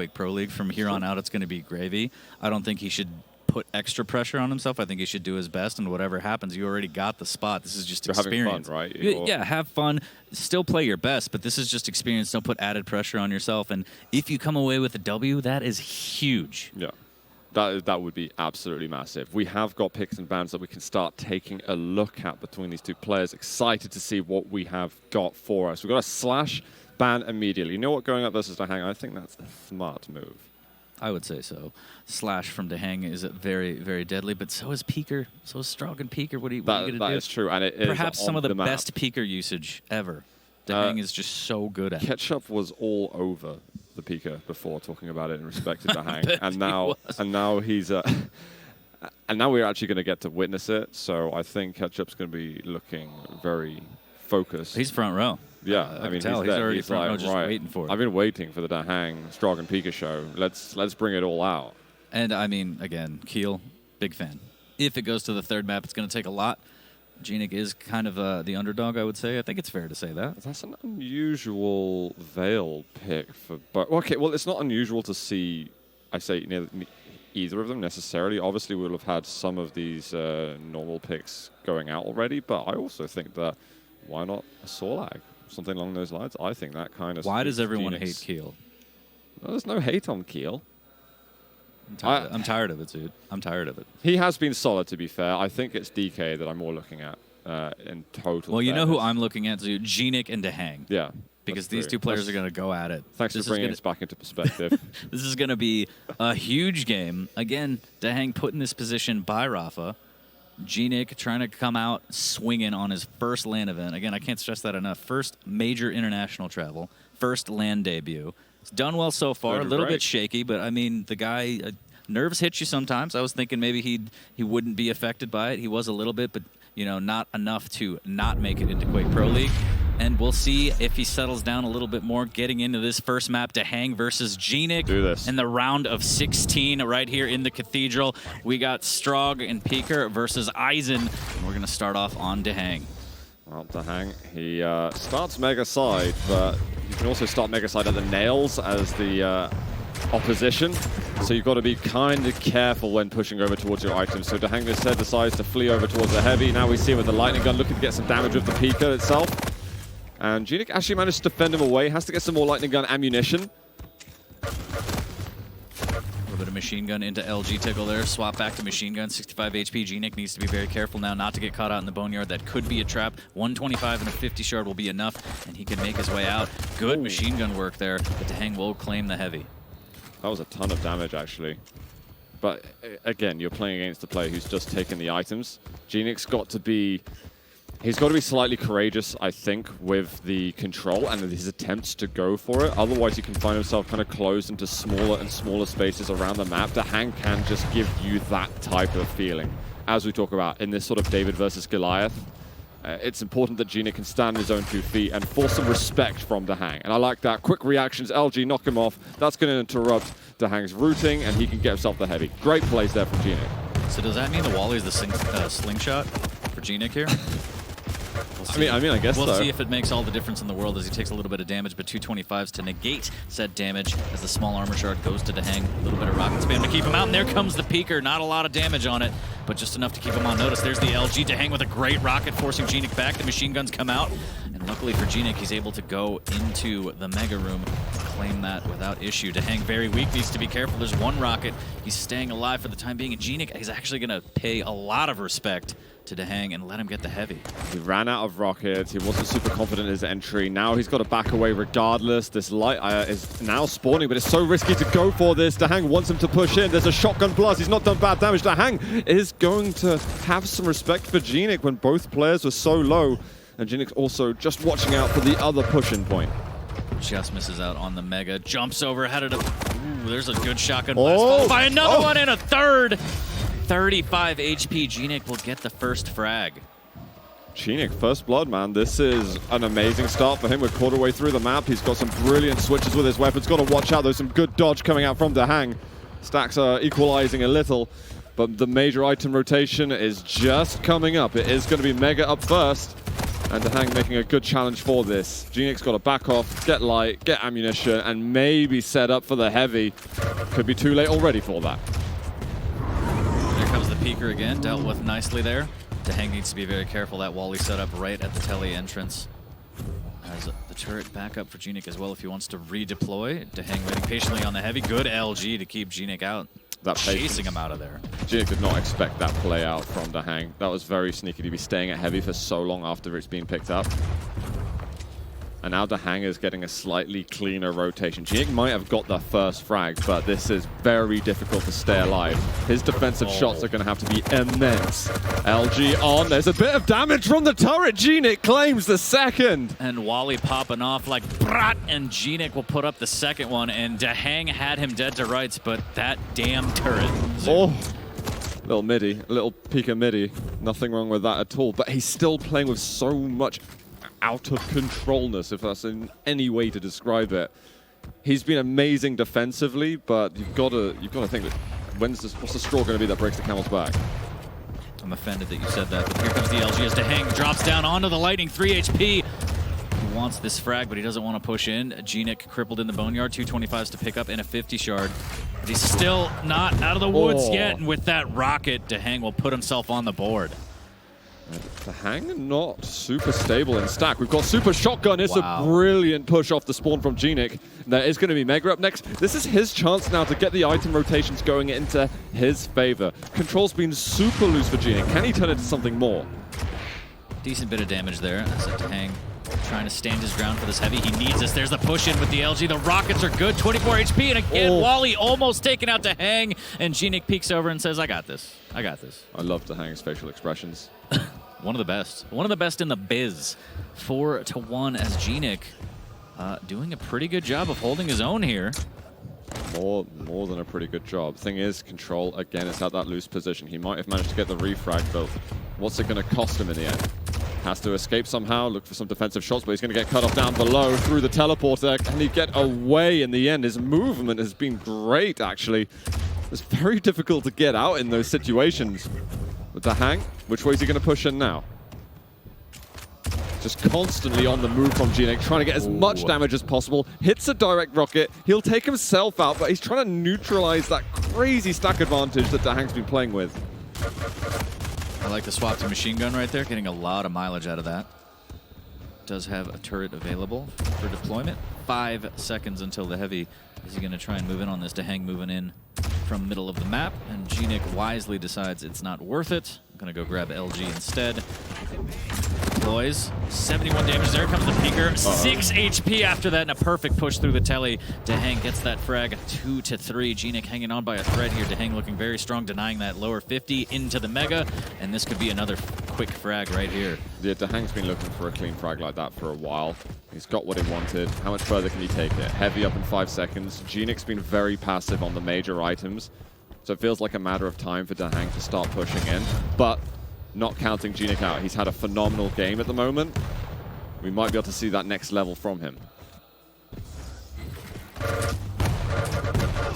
Quake Pro League. From here on out, it's going to be gravy. I don't think he should put extra pressure on himself. I think he should do his best, and whatever happens, you already got the spot. This is just experience. Having fun, right? Yeah, have fun. Still play your best, but this is just experience. Don't put added pressure on yourself. And if you come away with a W, that is huge. Yeah. That would be absolutely massive. We have got picks and bans that we can start taking a look at between these two players. Excited to see what we have got for us. We've got a slash ban immediately. You know what, going up versus Dahang, I think that's a smart move. I would say so. Slash from Dahang is very, very deadly, but so is Peeker. So is Strog and Peeker. What are you going to do? That is true, and it is perhaps some of the map. best Peeker usage ever. Dahang is just so good at it. Ketchup was all over the Peeker before, talking about it in respect to Dahang, and now he's and now we're actually going to get to witness it. So I think Ketchup's going to be looking very focused. He's front row. Yeah, I mean, he's already front row, like, just waiting for it. I've been waiting for the Dahang, Strog, and Peeker show. Let's bring it all out. And I mean, again, Keel, big fan. If it goes to the third map, it's going to take a lot. Gnik is kind of the underdog, I would say. I think it's fair to say that. That's an unusual Veil pick for... But okay, well, it's not unusual to see, I say, either of them necessarily. Obviously, we'll have had some of these normal picks going out already, but I also think that why not a Sorlag? Something along those lines. I think that kind of... Why does everyone hate Keel? Well, there's no hate on Keel. I'm tired of it, dude. I'm tired of it. He has been solid, to be fair. I think it's DK that I'm more looking at in total. Well, you know who I'm looking at, too? Gnik and Dahang. Yeah. Because these two players are going to go at it. Thanks for bringing us back into perspective. This is going to be a huge game. Again, Dahang put in this position by Rafa. Gnik trying to come out swinging on his first LAN event. Again, I can't stress that enough. First major international travel. First LAN debut. It's done well so far. A little bit shaky, but I mean, the guy, nerves hit you sometimes. I was thinking maybe he wouldn't be affected by it. He was a little bit, but you know, not enough to not make it into Quake Pro League. And we'll see if he settles down a little bit more. Getting into this first map, Dahang versus Gnik in the round of 16 right here in the Cathedral. We got Strog and Peeker versus Eisen, and we're going to start off on Dahang. Well, Dahang, he starts Mega Side, but you can also start Mega Side at the nails as the opposition. So you've got to be kind of careful when pushing over towards your items. So Dahang instead decides to flee over towards the heavy. Now we see him with the lightning gun looking to get some damage with the Peeker itself. And Gnik actually managed to fend him away. Has to get some more lightning gun ammunition. A little bit of machine gun into LG Tickle there. Swap back to machine gun, 65 HP. Gnik needs to be very careful now not to get caught out in the boneyard. That could be a trap. 125 and a 50 shard will be enough, and he can make his way out. Good machine gun work there, but Dahang will claim the heavy. That was a ton of damage, actually. But again, you're playing against a player who's just taken the items. Gnik's got to be... He's got to be slightly courageous, I think, with the control and his attempts to go for it. Otherwise, he can find himself kind of closed into smaller and smaller spaces around the map. Dahang can just give you that type of feeling. As we talk about in this sort of David versus Goliath, it's important that Gnik can stand on his own 2 feet and force some respect from Dahang. And I like that. Quick reactions, LG knock him off. That's going to interrupt Dahang's routing, and he can get himself the heavy. Great plays there from Gnik. So does that mean the Wally is the slingshot for Gnik here? We'll I mean, I guess we'll see if it makes all the difference in the world as he takes a little bit of damage, but 225s to negate said damage as the small armor shard goes to Dahang. A little bit of rocket spam to keep him out, and there comes the Peeker. Not a lot of damage on it, but just enough to keep him on notice. There's the LG Dahang with a great rocket, forcing Gnik back. The machine guns come out, and luckily for Gnik, he's able to go into the Mega Room and claim that without issue. Dahang very weak, needs to be careful. There's one rocket. He's staying alive for the time being, and Gnik is actually going to pay a lot of respect to Dahang and let him get the heavy. He ran out of rockets. He wasn't super confident in his entry. Now he's got to back away regardless. This light is now spawning, but it's so risky to go for this. Dahang wants him to push in. There's a shotgun blast. He's not done bad damage. Dahang is going to have some respect for Gnik when both players were so low. And Gnik's also just watching out for the other push-in point. Just misses out on the Mega. Jumps over, headed up. Ooh, there's a good shotgun blast. Followed by another one and a third. 35 HP. Gnik will get the first frag. Gnik, first blood, man. This is an amazing start for him. We're quarter way through the map. He's got some brilliant switches with his weapons. Got to watch out. There's some good dodge coming out from Dahang. Stacks are equalizing a little, but the major item rotation is just coming up. It is going to be Mega up first. And Dahang making a good challenge for this. Gnik's got to back off, get light, get ammunition, and maybe set up for the heavy. Could be too late already for that. There comes the peeker again, dealt with nicely there. Dahang needs to be very careful. That Wally set up right at the tele entrance. Has the turret back up for Gnik as well if he wants to redeploy. Dahang waiting patiently on the heavy. Good LG to keep Gnik out. That chasing him out of there. Gnik did not expect that play out from Dahang. That was very sneaky to be staying at heavy for so long after it's been picked up. And now Dahang is getting a slightly cleaner rotation. Gnik might have got the first frag, but this is very difficult to stay alive. His defensive shots are going to have to be immense. LG on. There's a bit of damage from the turret. Gnik claims the second. And Wally popping off like brat, and Gnik will put up the second one. And Dahang had him dead to rights, but that damn turret. Oh, little midi, a little Pika midi. Nothing wrong with that at all. But he's still playing with so much out of controlness, if that's in any way to describe it. He's been amazing defensively, but you've got to think that what's the straw going to be that breaks the camel's back? I'm offended that you said that, but here comes the LG as Dahang drops down onto the lightning, 3 HP. He wants this frag, but he doesn't want to push in. Gnik crippled in the boneyard, 225s to pick up and a 50 shard. But he's still not out of the woods yet, and with that rocket, Dahang will put himself on the board. Dahang not super stable in stack. We've got super shotgun. It's a brilliant push off the spawn from Gnik. There is going to be Mega up next. This is his chance now to get the item rotations going into his favor. Control's been super loose for Gnik. Can he turn it into something more? Decent bit of damage there. As Dahang trying to stand his ground for this heavy. He needs this. There's the push in with the LG. The rockets are good. 24 HP. And again, Wally almost taken out Dahang. And Gnik peeks over and says, I got this. I got this. I love Dahang's facial expressions. One of the best. One of the best in the biz. 4-1 as Gnik doing a pretty good job of holding his own here. More than a pretty good job. Thing is, Control, again, is at that loose position. He might have managed to get the refrag, but what's it going to cost him in the end? Has to escape somehow, look for some defensive shots, but he's going to get cut off down below through the teleporter. Can he get away in the end? His movement has been great, actually. It's very difficult to get out in those situations. With Dahang, which way is he going to push in now? Just constantly on the move from Gnik, trying to get as much damage as possible. Hits a direct rocket. He'll take himself out, but he's trying to neutralize that crazy stack advantage that Dahang's been playing with. I like the swap to machine gun right there, getting a lot of mileage out of that. Does have a turret available for deployment. 5 seconds until the heavy. Is he going to try and move in on this? Dahang moving in from middle of the map, and Gnik wisely decides it's not worth it. I'm going to go grab LG instead. Deploys. 71 damage. There comes the peeker. 6 HP after that, and a perfect push through the telly. Dahang gets that frag. 2-3. Gnik hanging on by a thread here. Dahang looking very strong, denying that lower 50 into the mega, and this could be another quick frag right here. Yeah, Dahang's been looking for a clean frag like that for a while. He's got what he wanted. How much further can he take it? Heavy up in 5 seconds. Gnik's been very passive on the major items, so it feels like a matter of time for Dahang to start pushing in, but not counting Gnik out. He's had a phenomenal game at the moment. We might be able to see that next level from him.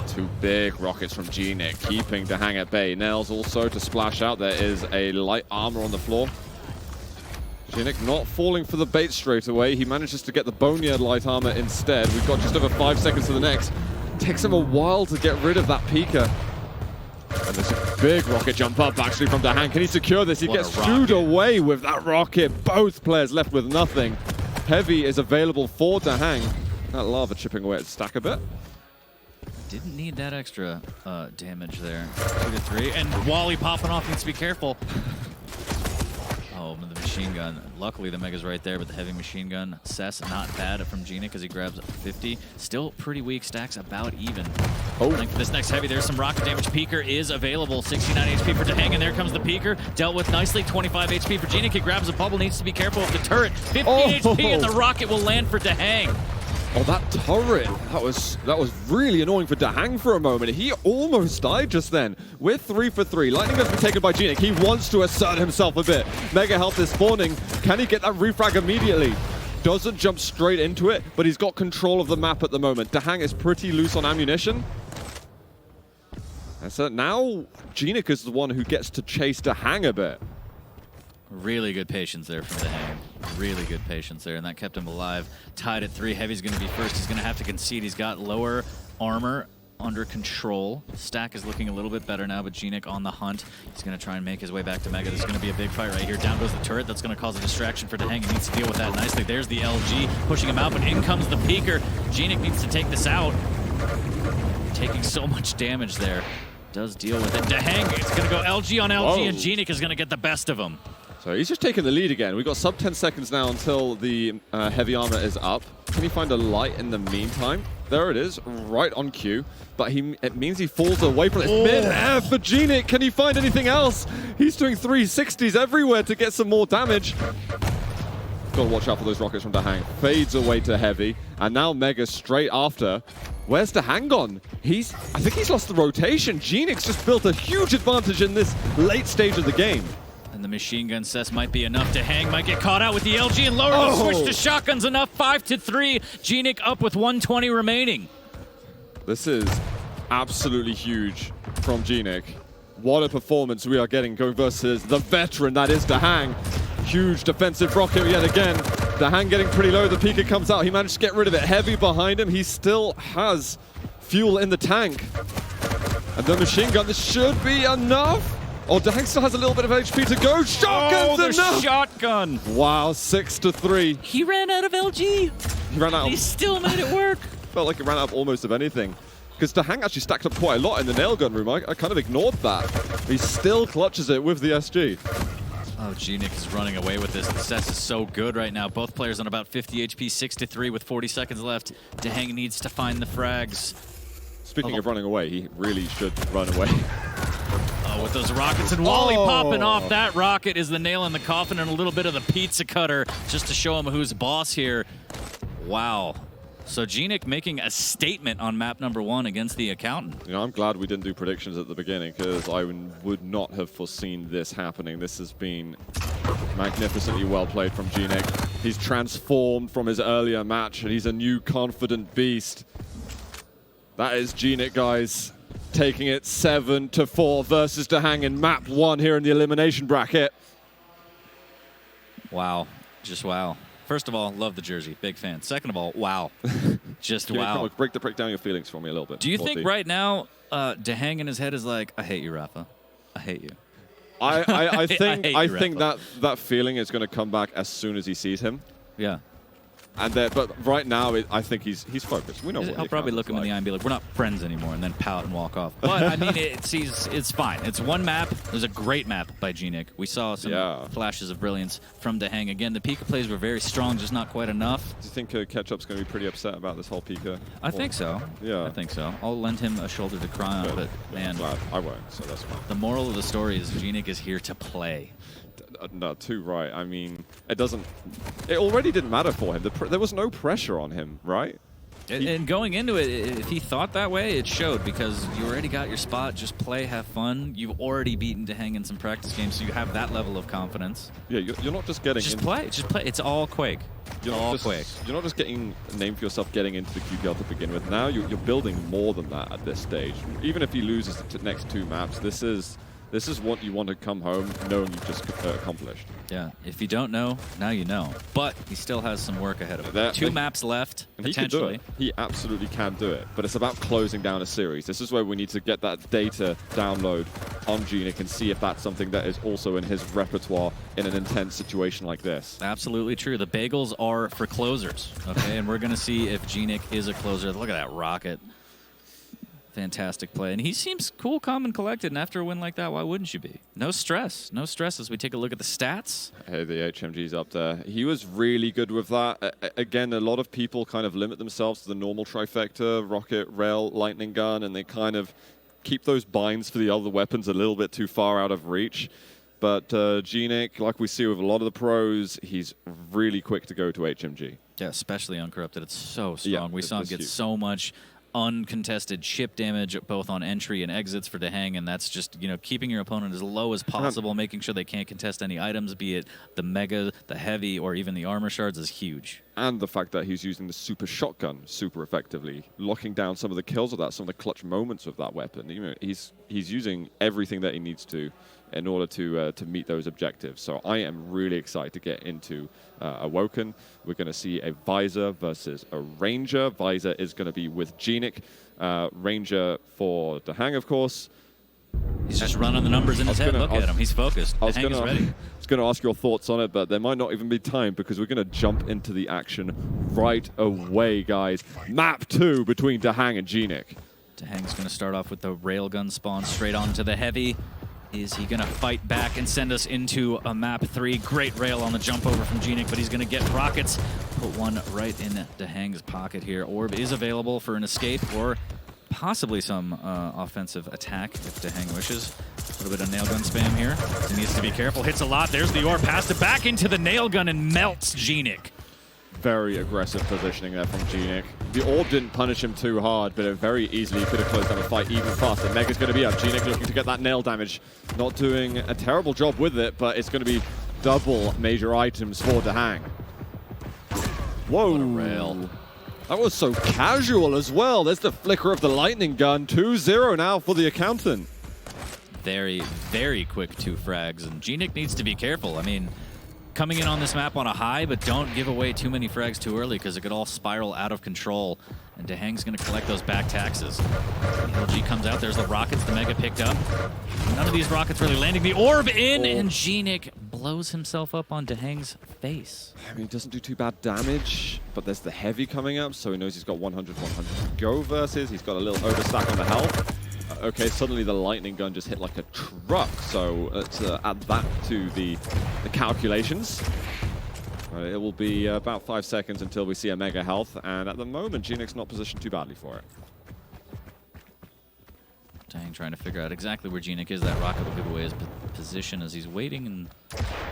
2 big rockets from Gnik, keeping Dahang at bay. Nails also to splash out. There is a light armor on the floor. Gnik not falling for the bait straight away. He manages to get the boneyard light armor instead. We've got just over 5 seconds to the next. Takes him a while to get rid of that peeker. And there's a big rocket jump up actually from Dahang. Can he secure this? He gets shooed away with that rocket. Both players left with nothing. Heavy is available for Dahang. That lava chipping away at stack a bit. Didn't need that extra damage there. 2-3. And Wally popping off, needs to be careful. Oh, the machine gun. Luckily, the Mega's right there, but the heavy machine gun. Cess, not bad from Gnik as he grabs 50. Still pretty weak, stacks about even. Running for this next heavy, there's some rocket damage. Peeker is available. 69 HP for Dahang, and there comes the Peeker. Dealt with nicely. 25 HP for Gnik. He grabs a bubble, needs to be careful of the turret. 50 HP, and the rocket will land for Dahang. Oh, that turret, that was really annoying for Dahang for a moment. He almost died just then. We're 3 for 3. Lightning has been taken by Gnik. He wants to assert himself a bit. Mega health is spawning. Can he get that refrag immediately? Doesn't jump straight into it, but he's got control of the map at the moment. Dahang is pretty loose on ammunition. And so now Gnik is the one who gets to chase Dahang a bit. Really good patience there from Dahang. Really good patience there, and that kept him alive. Tied at 3. Heavy's going to be first. He's going to have to concede. He's got lower armor under control. Stack is looking a little bit better now, but Gnik on the hunt. He's going to try and make his way back to Mega. This is going to be a big fight right here. Down goes the turret. That's going to cause a distraction for Dahang. He needs to deal with that nicely. There's the LG pushing him out, but in comes the Peeker. Gnik needs to take this out. Taking so much damage there. Does deal with it. Dahang, it's going to go LG on LG, whoa, and Gnik is going to get the best of him. So he's just taking the lead again. We've got sub 10 seconds now until the heavy armor is up. Can he find a light in the meantime? There it is, right on cue. But it means he falls away from it. It's mid-air for Gnik. Can he find anything else? He's doing 360s everywhere to get some more damage. Gotta watch out for those rockets from Dahang. Fades away to heavy. And now Mega straight after. Where's Dahang gone? I think he's lost the rotation. Gnik's just built a huge advantage in this late stage of the game. And the machine gun cess might be enough. Dahang might get caught out with the LG and lower the switch to shotguns enough. 5-3. Gnik up with 120 remaining. This is absolutely huge from Gnik. What a performance we are getting going versus the veteran that is Dahang. Huge defensive rocket yet again. Dahang getting pretty low. The Pika comes out. He managed to get rid of it. Heavy behind him. He still has fuel in the tank. And the machine gun, this should be enough. Oh, Dahang still has a little bit of HP to go. Shotgun's enough! Shotgun! Wow, 6-3. He ran out of LG. He ran out. He still made it work. Felt like he ran out of almost of anything. Because Dahang actually stacked up quite a lot in the nail gun room. I kind of ignored that. He still clutches it with the SG. Oh, Gnik is running away with this. The cess is so good right now. Both players on about 50 HP, 6-3 with 40 seconds left. Dahang needs to find the frags. Speaking of running away, he really should run away. Oh, with those rockets and Wally popping off. That rocket is the nail in the coffin and a little bit of the pizza cutter just to show him who's boss here. Wow. So Gnik making a statement on map number 1 against the accountant. You know, I'm glad we didn't do predictions at the beginning because I would not have foreseen this happening. This has been magnificently well played from Gnik. He's transformed from his earlier match and he's a new confident beast. That is Gnik, guys, taking it 7-4 versus Dahang in map 1 here in the elimination bracket. Wow. Just wow. First of all, love the jersey. Big fan. Second of all, wow. Just wow. Break down your feelings for me a little bit. Do you think right now Dahang in his head is like, I hate you, Rafa. I hate you. I think I think that feeling is going to come back as soon as he sees him. Yeah. And but right now, I think he's focused. We know what I'll probably look him in the eye and be like, we're not friends anymore, and then pout and walk off. But, I mean, it's fine. It's one map. It was a great map by Gnik. We saw some flashes of brilliance from Dahang. Again, the Pika plays were very strong, just not quite enough. Do you think Ketchup's going to be pretty upset about this whole Pika? I think so. Yeah. I think so. I'll lend him a shoulder to cry on, but, man. I'm glad. I won't, so that's fine. The moral of the story is Gnik is here to play. No, too right. I mean, it already didn't matter for him. There was no pressure on him, right? And going into it, if he thought that way, it showed because you already got your spot. Just play, have fun. You've already beaten Dahang in some practice games, so you have that level of confidence. Yeah, you're not just getting... Just play. It's all Quake. You're not just getting a name for yourself getting into the QPL to begin with. Now you're building more than that at this stage. Even if he loses the next 2 maps, this is what you want to come home knowing you've just accomplished. Yeah, if you don't know, now you know. But he still has some work ahead of him. 2 maps left, potentially. He absolutely can do it. But it's about closing down a series. This is where we need to get that data download on Gnik and see if that's something that is also in his repertoire in an intense situation like this. Absolutely true. The bagels are for closers, okay? And we're going to see if Gnik is a closer. Look at that rocket. Fantastic play. And he seems cool, calm, and collected. And after a win like that, why wouldn't you be? No stress. No stress as we take a look at the stats. Hey, the HMG's up there. He was really good with that. Again, a lot of people kind of limit themselves to the normal trifecta, rocket, rail, lightning gun, and they kind of keep those binds for the other weapons a little bit too far out of reach. But Gnik, like we see with a lot of the pros, he's really quick to go to HMG. Yeah, especially uncorrupted. It's so strong. Yeah, we saw him get so much uncontested chip damage both on entry and exits for Dahang, and that's just, you know, keeping your opponent as low as possible, making sure they can't contest any items, be it the Mega, the Heavy, or even the armor shards is huge. And the fact that he's using the super shotgun super effectively, locking down some of the kills of that, some of the clutch moments of that weapon. You know, he's using everything that he needs to in order to meet those objectives. So I am really excited to get into Awoken. We're going to see a Visor versus a Ranger. Visor is going to be with Gnik. Ranger for Dahang, of course. He's just running the numbers in his head. Look at him. He's focused. Dahang is ready. I was going to ask your thoughts on it, but there might not even be time because we're going to jump into the action right away, guys. Map 2 between Dahang and Gnik. Dahang's going to start off with the railgun spawn straight onto the heavy. Is he going to fight back and send us into a map 3? Great rail on the jump over from Gnik, but he's going to get rockets. Put one right in Dahang's pocket here. Orb is available for an escape or possibly some offensive attack if Dahang wishes. A little bit of nail gun spam here. He needs to be careful. Hits a lot. There's the orb. Passed it back into the nail gun and melts Gnik. Very aggressive positioning there from Gnik. The orb didn't punish him too hard, but it very easily could have closed down the fight even faster. Mega's going to be up. Gnik looking to get that nail damage. Not doing a terrible job with it, but it's going to be double major items for Dahang. Whoa. What a rail. That was so casual as well. There's the flicker of the lightning gun. 2-0 now for the accountant. Very, very quick 2 frags, and Gnik needs to be careful. I mean, coming in on this map on a high, but don't give away too many frags too early because it could all spiral out of control. And Dahang's going to collect those back taxes. The LG comes out. There's the rockets the Mega picked up. None of these rockets really landing. The orb in, and Gnik blows himself up on Dahang's face. I mean, he doesn't do too bad damage, but there's the heavy coming up, so he knows he's got 100 to go versus. He's got a little overstack on the health. Okay, suddenly the lightning gun just hit like a truck, so let's add that to the calculations. It will be about 5 seconds until we see a mega health, and at the moment, Gnik's not positioned too badly for it. Dahang trying to figure out exactly where Gnik is. That rocket will give away his position as he's waiting and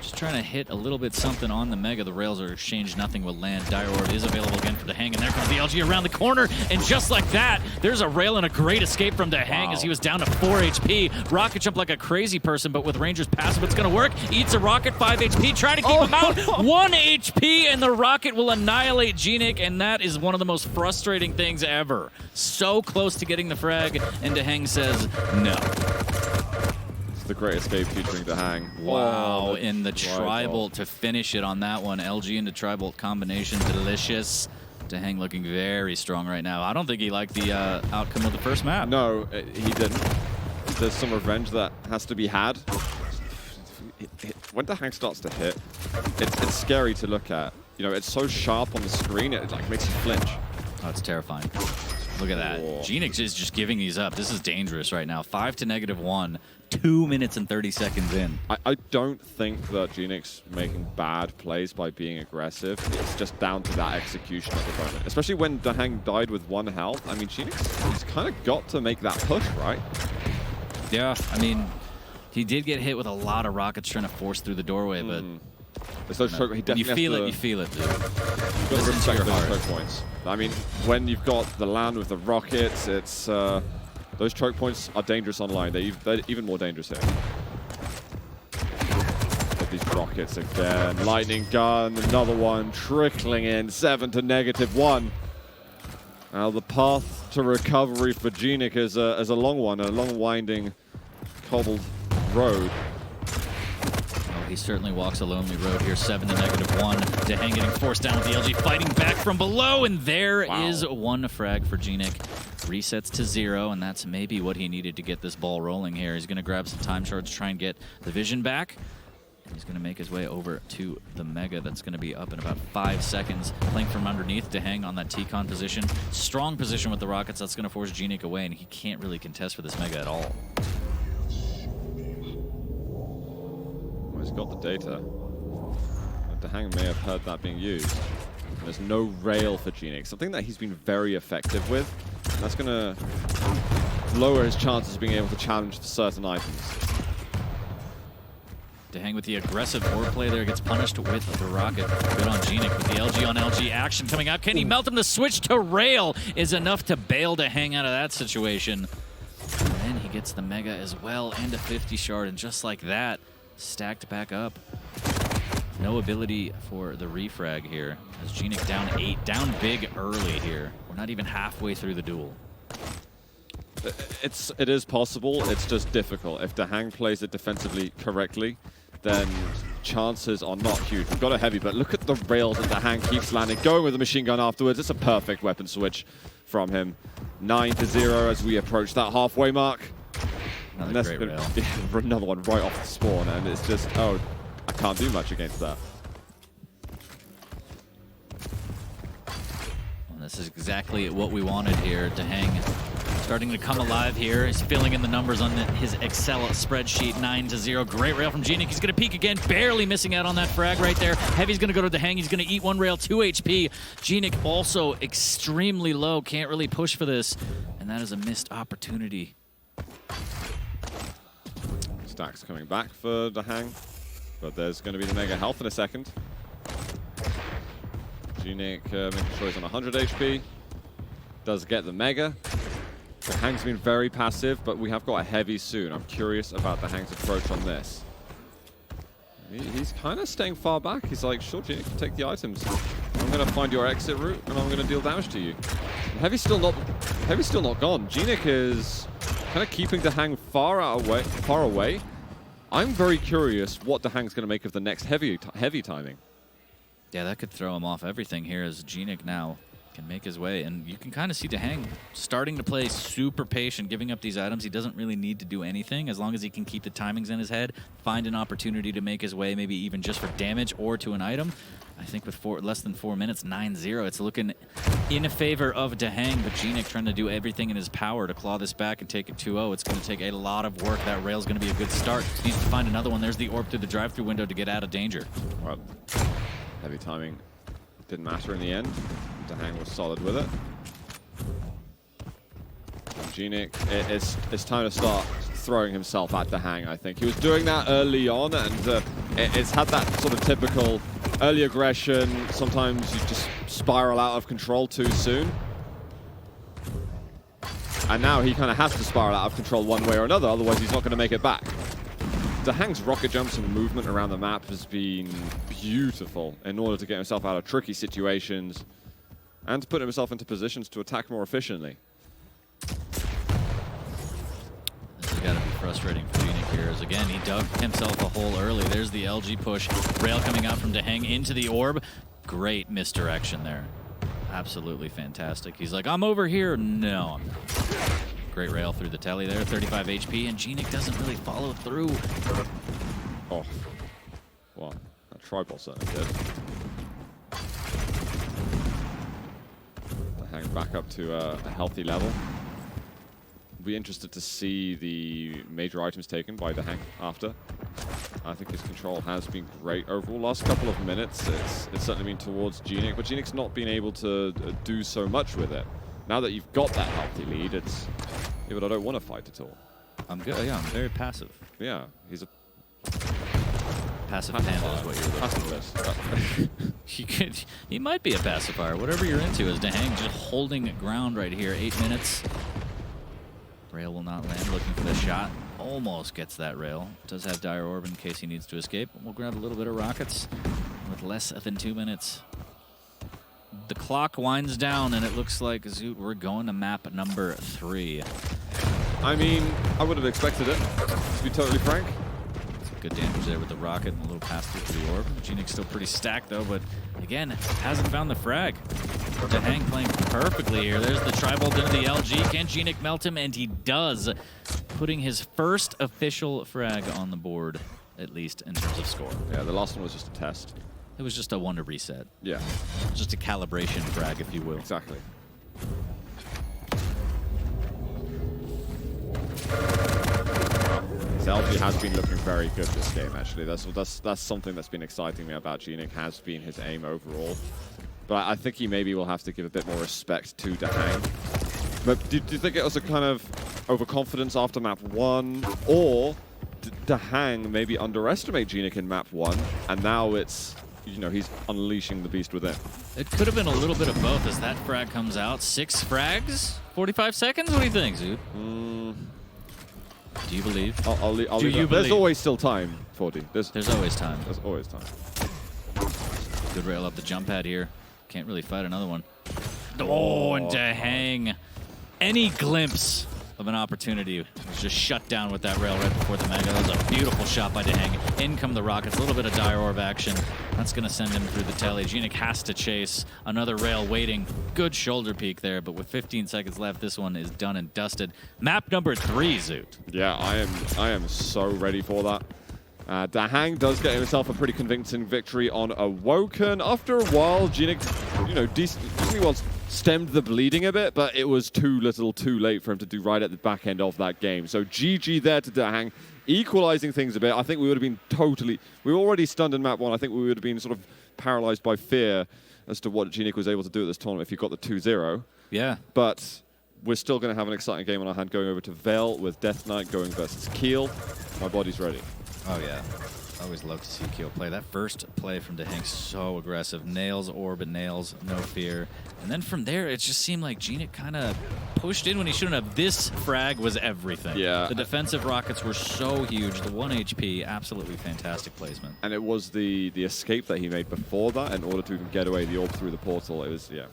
just trying to hit a little bit something on the Mega. The rails are exchanged, nothing will land. Dire Orb is available again for Dahang, and there comes the LG around the corner, and just like that, there's a rail and a great escape from Dahang as he was down to 4 HP. Rocket jump like a crazy person, but with Ranger's passive, it's going to work. Eats a rocket, 5 HP, trying to keep him out. 1 HP, and the rocket will annihilate Gnik, and that is one of the most frustrating things ever. So close to getting the frag, and Dahang says no. It's the great escape featuring Dahang. Wow, in the tribal to finish it on that one. LG into tribal combination, delicious. Dahang looking very strong right now. I don't think he liked the outcome of the first map. No, he didn't. There's some revenge that has to be had. When Dahang starts to hit, it's scary to look at. You know, it's so sharp on the screen, it like makes you flinch. Oh, it's terrifying. Look at that. Gnik is just giving these up. This is dangerous right now. 5 to -1, 2 minutes and 30 seconds in. I don't think that Gnik's making bad plays by being aggressive. It's just down to that execution at the moment. Especially when Dahang died with 1 health. I mean, he's kind of got to make that push, right? Yeah, I mean, he did get hit with a lot of rockets trying to force through the doorway, but... He definitely you feel it, dude. You've got to respect those choke points. I mean, when you've got the land with the rockets, it's those choke points are dangerous online. They're even more dangerous here. But these rockets again. Lightning gun, another one trickling in. 7 to -1. Now the path to recovery for Gnik is a long one, a long winding cobbled road. He certainly walks a lonely road here. 7 to -1. Dahang getting forced down with the LG, fighting back from below, and there is 1 frag for Gnik. Resets to 0, and that's maybe what he needed to get this ball rolling here. He's going to grab some time shards, try and get the vision back. And he's going to make his way over to the Mega. That's going to be up in about 5 seconds. Playing from underneath Dahang on that T-con position. Strong position with the rockets. That's going to force Gnik away, and he can't really contest for this Mega at all. He's got the data. Dahang may have heard that being used. And there's no rail for Gnik, something that he's been very effective with. And that's going to lower his chances of being able to challenge certain items. Dahang with the aggressive orb play there gets punished with the rocket. Good on Gnik with the LG on LG action coming out. Can he melt him? The switch to rail is enough to bail Dahang out of that situation. And then he gets the Mega as well and a 50 shard, and just like that, stacked back up. No ability for the refrag here, as Gnik down 8, down big early here. We're not even halfway through the duel. It is possible. It's just difficult. If Dahang plays it defensively correctly, then chances are not huge. We've got a heavy, but look at the rails that Dahang keeps landing. Going with the machine gun afterwards. It's a perfect weapon switch from him. 9-0 as we approach that halfway mark. Another great rail. Yeah, another one right off the spawn, and it's just, oh, I can't do much against that. Well, this is exactly what we wanted here. Dahang starting to come alive here. He's filling in the numbers on his Excel spreadsheet. 9-0. Great rail from Gnik. He's going to peek again, barely missing out on that frag right there. Heavy's going to go to Dahang. He's going to eat one rail, 2 HP. Gnik also extremely low. Can't really push for this, and that is a missed opportunity. Stacks coming back for Dahang, but there's going to be the mega health in a second. Gnik making sure he's on 100 HP. Does get the mega. Dahang's been very passive, but we have got a heavy soon. I'm curious about Dahang's approach on this. He's kind of staying far back. He's like, sure, Gnik, take the items. I'm going to find your exit route, and I'm going to deal damage to you. Heavy's still not gone. Gnik is kind of keeping Dahang far away. I'm very curious what Dahang's going to make of the next heavy timing. Yeah, that could throw him off everything here as Gnik now can make his way. And you can kind of see Dahang starting to play super patient, giving up these items. He doesn't really need to do anything as long as he can keep the timings in his head, find an opportunity to make his way, maybe even just for damage or to an item. I think with less than 4 minutes, 9-0, it's looking in favor of Dahang, but Gnik trying to do everything in his power to claw this back and take it 2-0. It's going to take a lot of work. That rail's going to be a good start. He needs to find another one. There's the orb through the drive-through window to get out of danger. Well, heavy timing didn't matter in the end. Dahang was solid with it. Gnik, it's time to start throwing himself at Dahang, I think. He was doing that early on, and it's had that sort of typical early aggression. Sometimes you just spiral out of control too soon. And now he kind of has to spiral out of control one way or another, otherwise he's not going to make it back. Dahang's rocket jumps and movement around the map has been beautiful in order to get himself out of tricky situations and to put himself into positions to attack more efficiently. This has got to be frustrating for Gnik here, as again, he dug himself a hole early. There's the LG push. Rail coming out from Dahang into the orb. Great misdirection there. Absolutely fantastic. He's like, I'm over here. No, I'm not. Great rail through the telly there, 35 HP, and Gnik doesn't really follow through. Oh, well, that tribal certainly did. Dahang back up to a healthy level. Be interested to see the major items taken by Dahang after. I think his control has been great overall. Last couple of minutes, it's certainly been towards Gnik, but Gnik's not been able to do so much with it. Now that you've got that healthy lead, it's... Yeah, but I don't want to fight at all. I'm good. Yeah, I'm very passive. Yeah, he's a... Passive panda is what you're looking for. He might be a pacifier. Whatever you're into is Dahang just holding ground right here. 8 minutes. Rail will not land. Looking for the shot. Almost gets that rail. Does have Dire Orb in case he needs to escape. We'll grab a little bit of rockets with less than 2 minutes. The clock winds down, and it looks like, Zoot, we're going to map number 3. I mean, I would have expected it, to be totally frank. Good damage there with the rocket and a little pass-through for the orb. Gnik's still pretty stacked, though, but again, hasn't found the frag. Dahang playing perfectly here. There's the tri-bolt into the LG. Can Gnik melt him? And he does, putting his first official frag on the board, at least in terms of score. Yeah, the last one was just a test. It was just a one to reset. Yeah. Just a calibration frag, if you will. Exactly. LG has been looking very good this game, actually. That's something that's been exciting me about Gnik, has been his aim overall. But I think he maybe will have to give a bit more respect to Dahang. But do you think it was a kind of overconfidence after map 1? Or did Dahang maybe underestimate Gnik in map 1, and now it's... You know, he's unleashing the beast within. It could have been a little bit of both as that frag comes out. 6 frags? 45 seconds? What do you think, Zoot? Do you believe? I'll leave believe? There's always still time, 40. There's always time. There's always time. Good rail up the jump pad here. Can't really fight another one. Oh, and Dahang. Any glimpse of an opportunity. It was just shut down with that rail right before the Mega. That was a beautiful shot by Dahang. In come the Rockets. A little bit of Dire Orb action. That's going to send him through the telly. Gnik has to chase. Another rail waiting. Good shoulder peek there, but with 15 seconds left, this one is done and dusted. Map number 3, Zoot. Yeah, I am so ready for that. Dahang does get himself a pretty convincing victory on Awoken. After a while, Gnik, you know, decently once stemmed the bleeding a bit, but it was too little, too late for him to do right at the back end of that game. So GG there to Dahang, equalizing things a bit. I think we would have been we were already stunned in map 1. I think we would have been sort of paralyzed by fear as to what Gnik was able to do at this tournament if he got the 2-0. Yeah. But we're still going to have an exciting game on our hand going over to Vale with Death Knight going versus Keel. My body's ready. Oh, yeah. Always love to see Keel play. That first play from Dahang, so aggressive. Nails orb and nails, no fear. And then from there, it just seemed like Gnik kind of pushed in when he shouldn't have. This frag was everything. Yeah. The defensive rockets were so huge. The 1 HP, absolutely fantastic placement. And it was the escape that he made before that in order to even get away the orb through the portal. It was, yeah.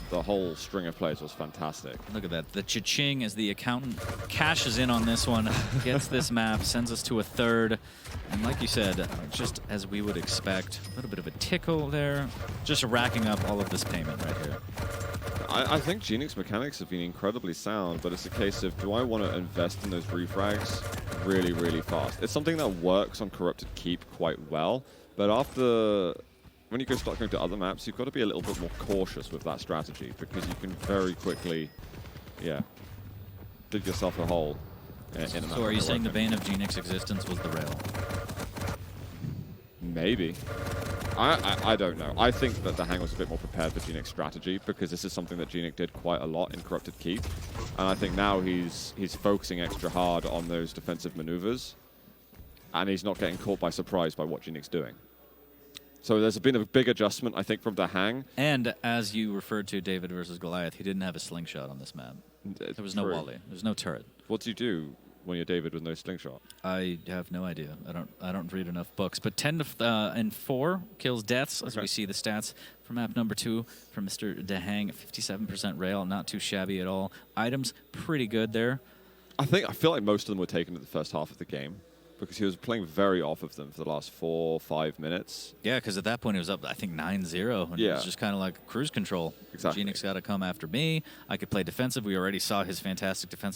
The whole string of plays was fantastic. Look at that. The cha-ching as the accountant cashes in on this one, gets this map, sends us to a third. And like you said, just as we would expect, a little bit of a tickle there. Just racking up all of this payment right here. I think Gnik's mechanics have been incredibly sound, but it's a case of, do I want to invest in those refrags really, really fast? It's something that works on Corrupted Keep quite well, but when you start going to other maps, you've got to be a little bit more cautious with that strategy because you can very quickly, yeah, dig yourself a hole. So are you saying the bane of Gnik's existence was the rail? Maybe. I don't know. I think that Dahang was a bit more prepared for Gnik's strategy because this is something that Gnik did quite a lot in Corrupted Keep. And I think now he's focusing extra hard on those defensive maneuvers and he's not getting caught by surprise by what Gnik's doing. So there's been a big adjustment, I think, from Dahang. And as you referred to David versus Goliath, he didn't have a slingshot on this map. There was no volley. There was no turret. What do you do when you're David with no slingshot? I have no idea. I don't read enough books. But 10 and 4 kills deaths, as we see the stats from map number 2 from Mr. Dahang. 57% rail, not too shabby at all. Items, pretty good there. I feel like most of them were taken in the first half of the game, because he was playing very off of them for the last 4 or 5 minutes. Yeah, because at that point it was up, I think, 9-0. And it was just kind of like cruise control. Exactly. Gnik's got to come after me. I could play defensive. We already saw his fantastic defense.